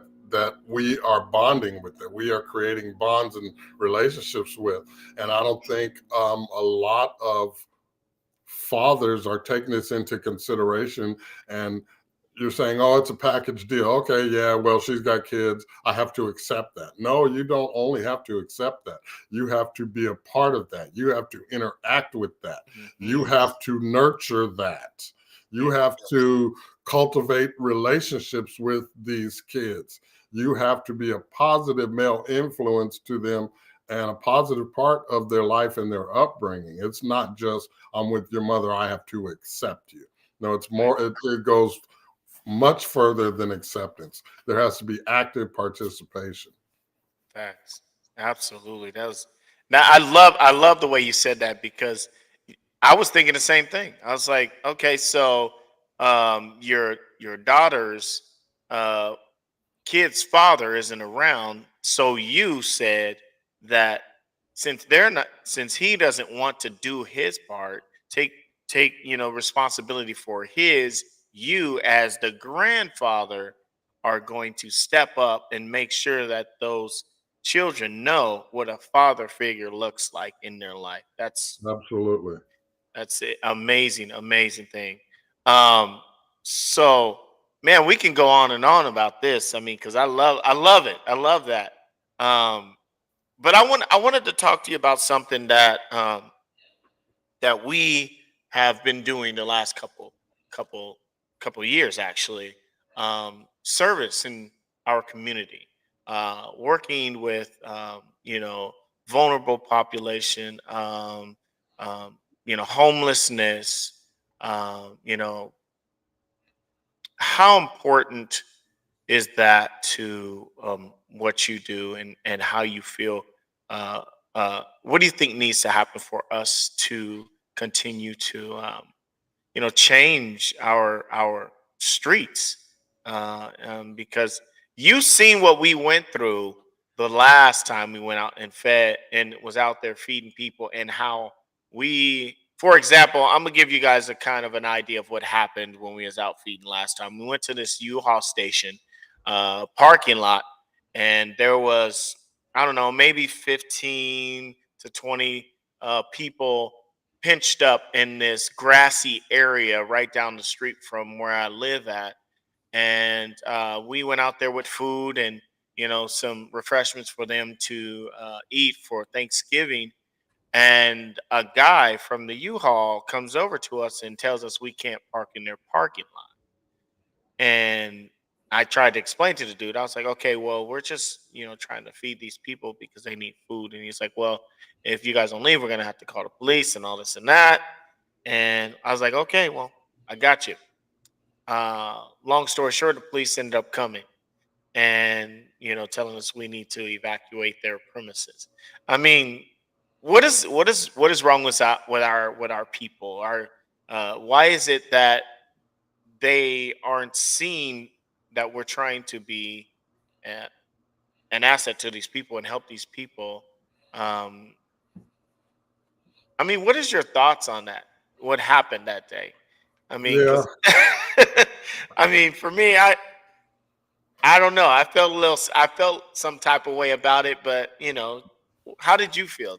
we are bonding with, that we are creating bonds and relationships with. And I don't think a lot of fathers are taking this into consideration. And you're saying, oh, it's a package deal. Okay, yeah, well, she's got kids, I have to accept that. No, you don't only have to accept that. You have to be a part of that. You have to interact with that. You mhm. have to nurture that. You have to cultivate relationships with these kids. You have to be a positive male influence to them and a positive part of their life and their upbringing. It's not just, I'm with your mother, I have to accept you. No, it's more, it goes much further than acceptance. There has to be active participation. Facts. Absolutely. That was now I love the way you said that because I was thinking the same thing. I was like, okay, so your daughter's uh kid's father isn't around, so you said that since he doesn't want to do his part, take responsibility for his, you as the grandfather are going to step up and make sure that those children know what a father figure looks like in their life. Absolutely. That's it. Amazing thing. Um, so man, we can go on and on about this. I mean, because I love it. I love that. Um, but I wanted to talk to you about something that we have been doing the last couple couple years actually. Service in our community, working with vulnerable population, um, homelessness. You know, how important is that to what you do and how you feel? Uh, what do you think needs to happen for us to continue to change our streets? Because you've seen what we went through the last time we went out and fed and was out there feeding people, and how for example, I'm gonna give you guys a kind of an idea of what happened when we was out feeding last time. We went to this U-Haul station parking lot, and there was, I don't know, maybe 15 to 20 people pinched up in this grassy area right down the street from where I live at. And we went out there with food and some refreshments for them to eat for Thanksgiving. And a guy from the U-Haul comes over to us and tells us we can't park in their parking lot. And I tried to explain to the dude, I was like, okay, well, we're just, trying to feed these people because they need food. And he's like, well, if you guys don't leave, we're going to have to call the police and all this and that. And I was like, okay, well, I got you. Long story short, the police ended up coming and, telling us we need to evacuate their premises. I mean, what is wrong with our people? Why is it that they aren't seeing that we're trying to be uh, an asset to these people and help these people? Um, I mean, what is your thoughts on that? What happened that day? I mean, Yeah, because I mean, for me, I don't know. I felt some type of way about it, but how did you feel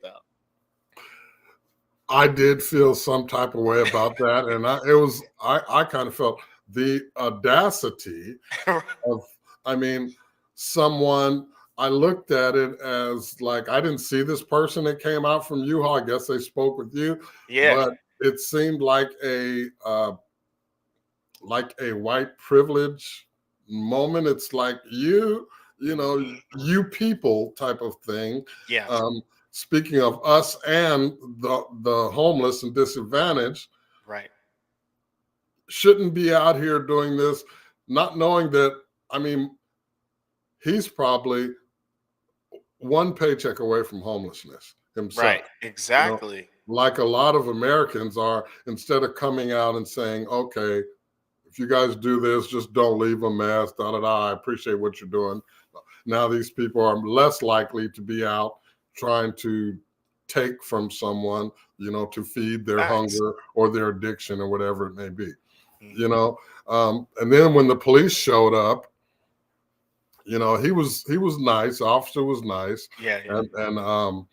I did feel some type of way about that. And I kind of felt the audacity though? of, I mean, someone, I looked at it as like, I didn't see this person that came out from U-Haul. I guess they spoke with you, Yeah. but it seemed like a white privilege moment. It's like Mhm. you people type of thing. Yeah. Um, Speaking of us and the homeless and disadvantaged, Right. shouldn't be out here doing this, not knowing that. I mean, he's probably one paycheck away from homelessness himself. Right. You know, Exactly. like a lot of Americans are, instead of coming out and saying, okay, if you guys do this, just don't leave a mess, da da da. I appreciate what you're doing. Now these people are less likely to be out trying to take from someone, to feed their Facts. hunger or their addiction or whatever it may be, Mhm. and then when the police showed up, he was nice. The officer was nice, Yeah, yeah. and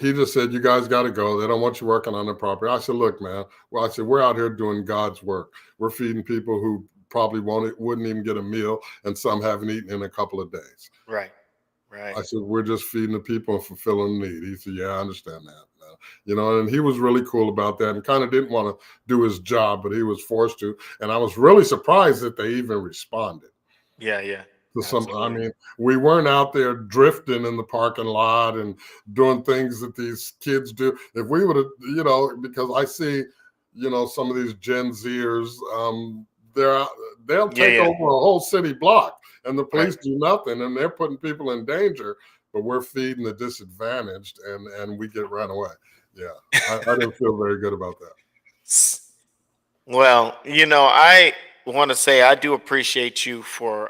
he just said, "You guys got to go. They don't want you working on their property." I said, "Look, man. Well, I said we're out here doing God's work. We're feeding people who probably wouldn't even get a meal, and some haven't eaten in a couple of days." Right. Right. I said, "We're just feeding the people and fulfilling the need." He said, "Yeah, I understand that." And he was really cool about that, and kind of didn't want to do his job, but he was forced to. And I was really surprised that they even responded. Yeah, yeah. I Absolutely. mean, we weren't out there drifting in the parking lot and doing things that these kids do. If we would have, because I see, some of these Gen Zers, they'll Yeah, take yeah. over a whole city block, and the Right. police do nothing, and they're putting people in danger. But we're feeding the disadvantaged, and we get run away. Yeah, I didn't feel very good about that. Well, I want to say I do appreciate you for,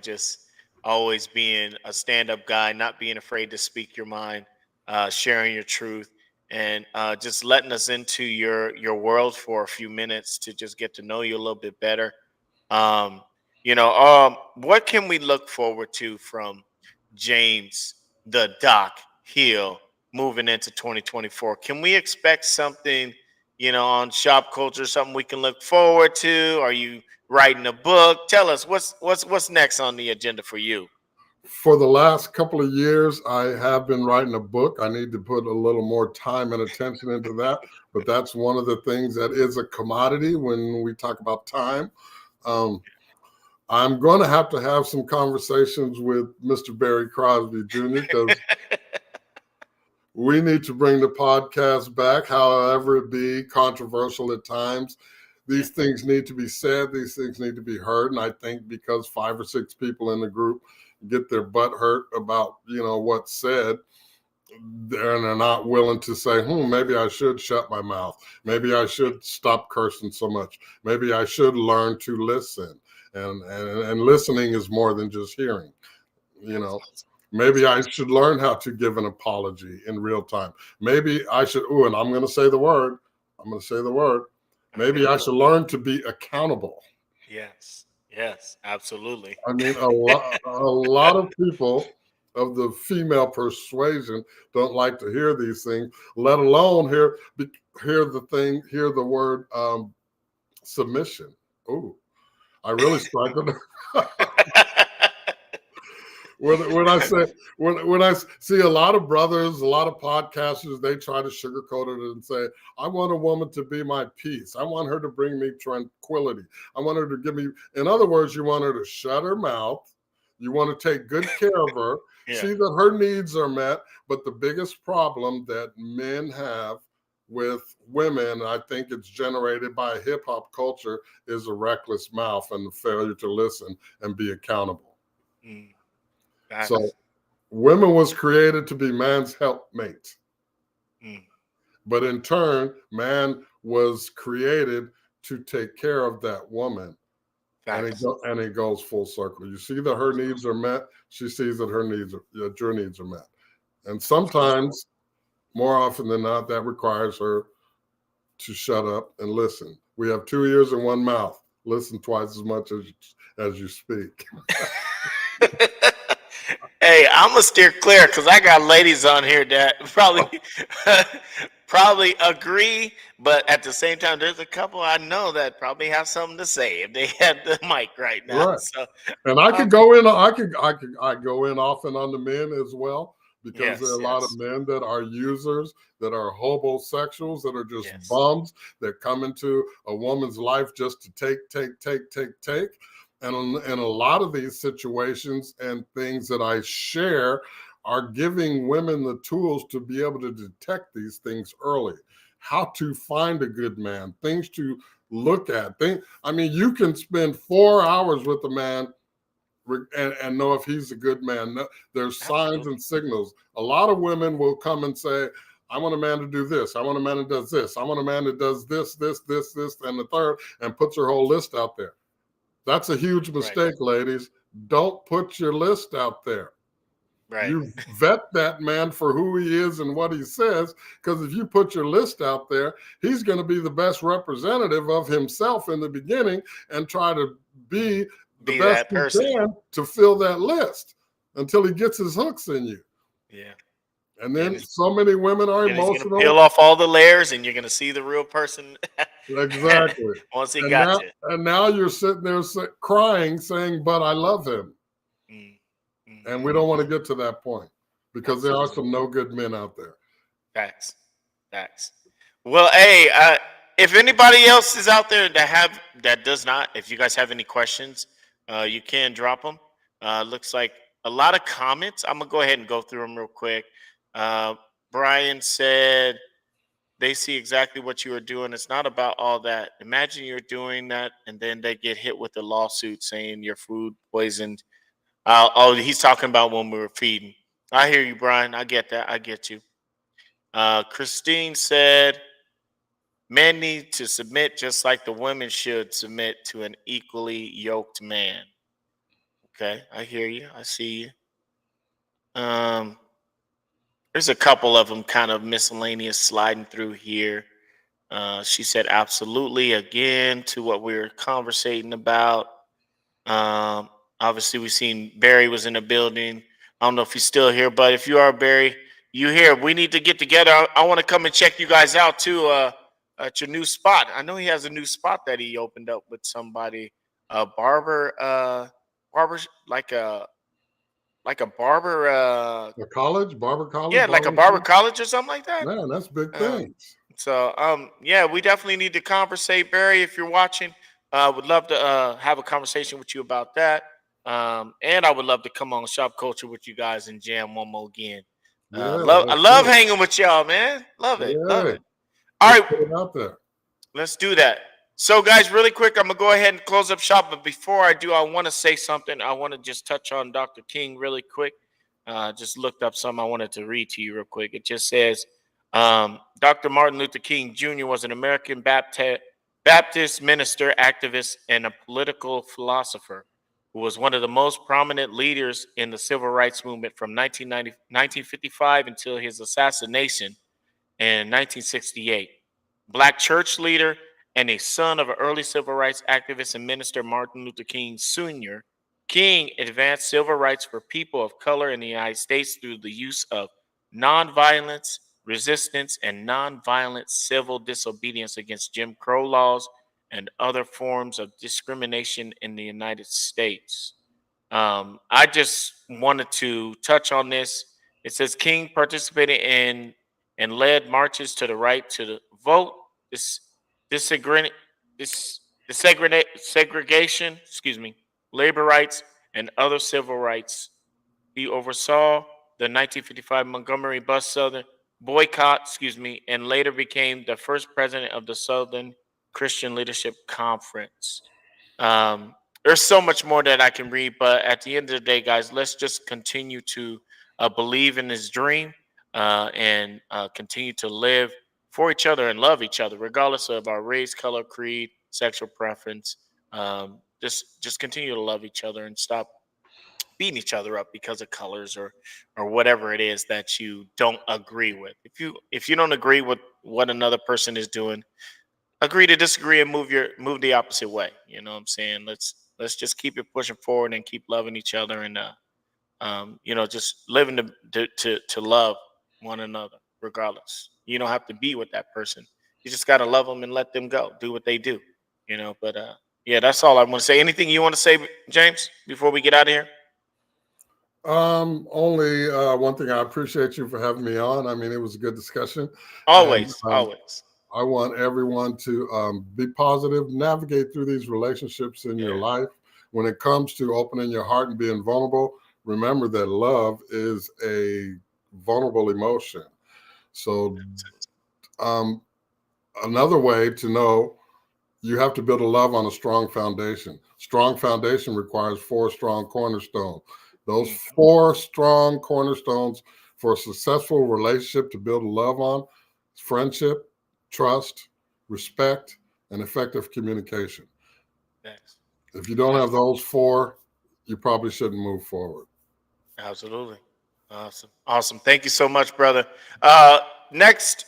just always being a stand-up guy, not being afraid to speak your mind, sharing your truth, and just letting us into your world for a few minutes to just get to know you a little bit better. Um, what can we look forward to from James the Doc Hill moving into 2024? Can we expect something, on shop culture, something we can look forward to? Are you writing a book? Tell us what's next on the agenda for you. For the last couple of years, I have been writing a book. I need to put a little more time and attention into that. But that's one of the things that is a commodity when we talk about time. Um, I'm going to have some conversations with Mr. Barry Crosby Jr. because we need to bring the podcast back, however it be controversial at times. Yeah. These things need to be said. These things need to be heard. And I think because 5 or 6 people in the group get their butt hurt about, what's said, they're not willing to say, maybe I should shut my mouth. Maybe I should stop cursing so much. Maybe I should learn to listen. And listening is more than just hearing, you That's know. awesome. That's Maybe I awesome. should learn how to give an apology in real time. Maybe I should, and I'm going to say the word. I'm going to say the word. Maybe Okay. I should learn to be accountable. Yes. Yes. Absolutely. I mean, a lot of people of the female persuasion don't like to hear these things, let alone hear the word submission. Oh, I really struggled. when I say when I see a lot of brothers, a lot of podcasters, they try to sugarcoat it and say, "I want a woman to be my peace. I want her to bring me tranquility. I want her to give me." In other words, you want her to shut her mouth. You want to take good care of her, Yeah. see that her needs are met. But the biggest problem that men have with women, I think it's generated by hip hop culture, is a reckless mouth and the failure to listen and be accountable. Mm, So facts. women was created to be man's helpmate, Mm, but in turn, man was created to take care of that woman, and facts. it goes full circle. You see that her needs are met. She sees that that your needs are met, and Absolutely. sometimes, more often than not, that requires her to shut up and listen. We have 2 ears and one mouth. Listen twice as much as you speak. Hey, I'm gonna steer clear because I got ladies on here that probably probably agree, but at the same time, there's a couple I know that probably have something to say if they had the mic right now. Right. So, And I um, could go in. I go in often on the men as well because there are yes, a lot of yes, men that are users, that are homosexuals, that are just yes, bums that come into a woman's life just to take. And in a lot of these situations and things that I share are giving women the tools to be able to detect these things early. How to find a good man, things to look at. I mean, you can spend 4 hours with a man and know if he's a good man. There's signs absolutely. and signals. A lot of women will come and say, I want a man to do this. I want a man that does this. I want a man that does this, and the third, and puts her whole list out there. That's a huge Right. mistake, ladies. don't put your list out there. Right. You vet that man for who he is and what he says, because if you put your list out there, he's going to be the best representative of himself in the beginning and try to be the Be best that he person. can to fill that list until he gets his hooks in you. Yeah. And then so many women are And he's gonna emotional. peel off all the layers, and you're gonna see the real person. Exactly. Once he And got now, you. and now you're sitting there crying, saying, "But I love him." Mm, mm, And we don't want to get to that point because there are absolutely. some no good men out there. Facts. Facts. Well, hey, if anybody else is out there that does not, if you guys have any questions, you can drop them. Looks like a lot of comments. I'm gonna go ahead and go through them real quick. Uh, Brian said they see exactly what you are doing. It's not about all that. Imagine you're doing that, and then they get hit with a lawsuit saying your food poisoned. Oh, he's talking about when we were feeding. I hear you, Brian. I get that. I get you. Christine said, men need to submit just like the women should submit to an equally yoked man. Okay, I hear you. I see you. There's a couple of them kind of miscellaneous sliding through here. She said, absolutely, again, to what we were conversating about. Um, Obviously, we've seen Barry was in the building. I don't know if he's still here, but if you are, Barry, you here. We need to get together. I want to come and check you guys out too at your new spot. I know he has a new spot that he opened up with somebody, barber, like a barber, A college, barber college, yeah, like a barber barber school? college or something like that. Man, that's big Um, things. yeah, we definitely need to conversate, Barry. If you're watching, would love to have a conversation with you about that. And I would love to come on Shop Culture with you guys and jam one more again. Yeah, I let's love do it. hanging with y'all, man. Love it, love Yeah, it. All let's right, put it out there. let's do that. So, guys, really quick, I'm gonna go ahead and close up shop. But before I do, I want to say something. I want to just touch on Dr. King really quick. Just looked up something I wanted to read to you real quick. It just says, Dr. Martin Luther King Jr. was an American Baptist minister, activist, and a political philosopher who was one of the most prominent leaders in the civil rights movement from 1955 until his assassination in 1968. Black church leader and a son of an early civil rights activist and minister, Martin Luther King Sr., King advanced civil rights for people of color in the United States through the use of nonviolence, resistance, and nonviolent civil disobedience against Jim Crow laws and other forms of discrimination in the United States. I just wanted to touch on this. It says King participated in and led marches to the right to the vote, this disagree, this segregation, labor rights, and other civil rights. He oversaw the 1955 Montgomery bus Southern boycott, and later became the first president of the Southern Christian Leadership Conference. Um, there's so much more that I can read, but at the end of the day, guys, let's just continue to believe in this dream and continue to live for each other and love each other, regardless of our race, color, creed, sexual preference. Just continue to love each other and stop beating each other up because of colors or whatever it is that you don't agree with. If you don't agree with what another person is doing, agree to disagree and move the opposite way. You know what I'm saying? Let's just keep it pushing forward and keep loving each other and just living to love one another regardless. You don't have to be with that person. You just got to love them and let them go. Do what they do. But yeah, that's all I want to say. Anything you want to say, James, before we get out of here? Only one thing. I appreciate you for having me on. I mean, it was a good discussion. Always, And, always. I want everyone to be positive, navigate through these relationships in your life. When it comes to opening your heart and being vulnerable, remember that love is a vulnerable emotion. So another way to know, you have to build a love on a strong foundation. Strong foundation requires 4 strong cornerstones. Those 4 strong cornerstones for a successful relationship to build a love on: friendship, trust, respect, and effective communication. Thanks. If you don't have those 4, you probably shouldn't move forward. Absolutely. Awesome. Awesome. Thank you so much, brother. Next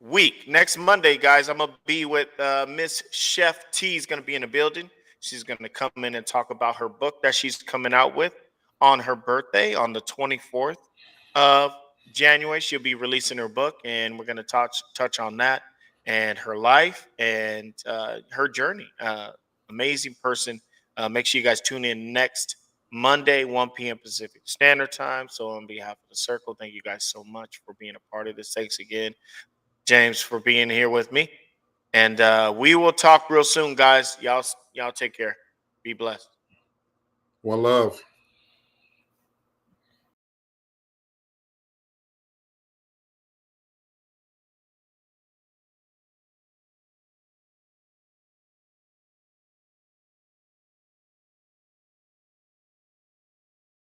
week, next Monday, guys, I'm going to be with Miss Chef T is going to be in the building. She's going to come in and talk about her book that she's coming out with on her birthday on the 24th of January. She'll be releasing her book, and we're going to touch on that and her life and her journey. Amazing person. Make sure you guys tune in next Monday, 1 p.m. Pacific Standard Time. So on behalf of the Circle, thank you guys so much for being a part of this. Thanks again, James, for being here with me. And we will talk real soon, guys. Y'all take care. Be blessed. One love.